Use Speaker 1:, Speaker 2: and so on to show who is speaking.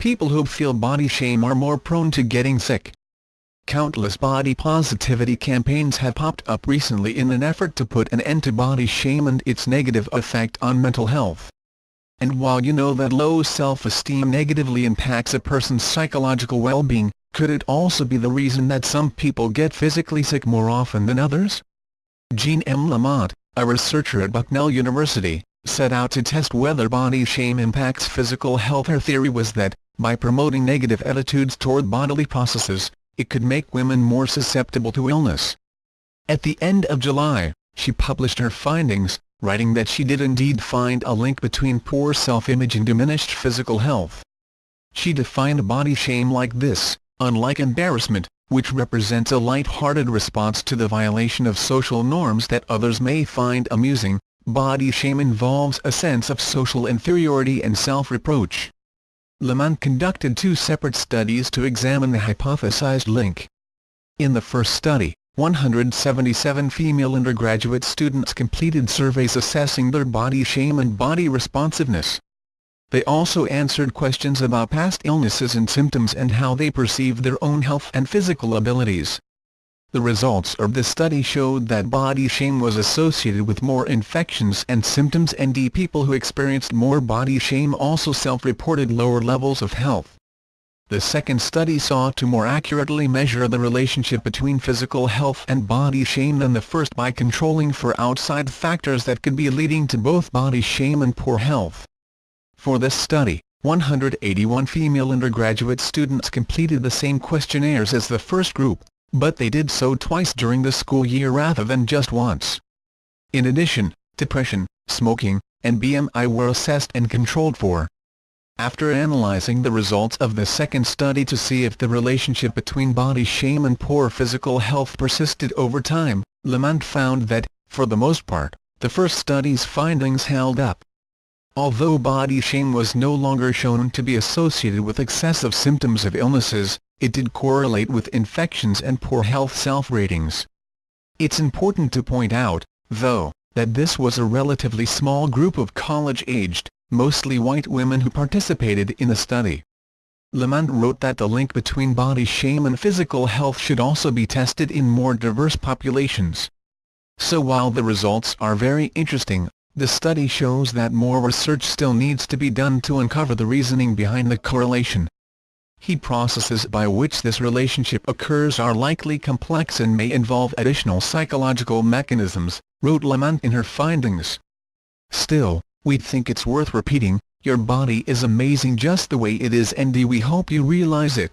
Speaker 1: people who feel body shame are more prone to getting sick. Countless body positivity campaigns have popped up recently in an effort to put an end to body shame and its negative effect on mental health. And while you know that low self-esteem negatively impacts a person's psychological well-being, could it also be the reason that some people get physically sick more often than others? Jean M. Lamont, a researcher at Bucknell University, set out to test whether body shame impacts physical health. Her theory was that, by promoting negative attitudes toward bodily processes, it could make women more susceptible to illness. At the end of July, she published her findings, writing that she did indeed find a link between poor self-image and diminished physical health. She defined body shame like this: unlike embarrassment, which represents a light-hearted response to the violation of social norms that others may find amusing, body shame involves a sense of social inferiority and self-reproach. Lamont conducted 2 separate studies to examine the hypothesized link. In the first study, 177 female undergraduate students completed surveys assessing their body shame and body responsiveness. They also answered questions about past illnesses and symptoms and how they perceived their own health and physical abilities. The results of the study showed that body shame was associated with more infections and symptoms, and people who experienced more body shame also self-reported lower levels of health. The second study sought to more accurately measure the relationship between physical health and body shame than the first by controlling for outside factors that could be leading to both body shame and poor health. For this study, 181 female undergraduate students completed the same questionnaires as the first group, but they did so twice during the school year rather than just once. In addition, depression, smoking, and BMI were assessed and controlled for. After analyzing the results of the second study to see if the relationship between body shame and poor physical health persisted over time, Lamont found that, for the most part, the first study's findings held up. Although body shame was no longer shown to be associated with excessive symptoms of illnesses, it did correlate with infections and poor health self-ratings. It's important to point out, though, that this was a relatively small group of college-aged, mostly white women who participated in the study. Lamont wrote that the link between body shame and physical health should also be tested in more diverse populations. So while the results are very interesting, the study shows that more research still needs to be done to uncover the reasoning behind the correlation. The processes by which this relationship occurs are likely complex and may involve additional psychological mechanisms, wrote Lamont in her findings. Still, we think it's worth repeating: your body is amazing just the way it is, and we hope you realize it.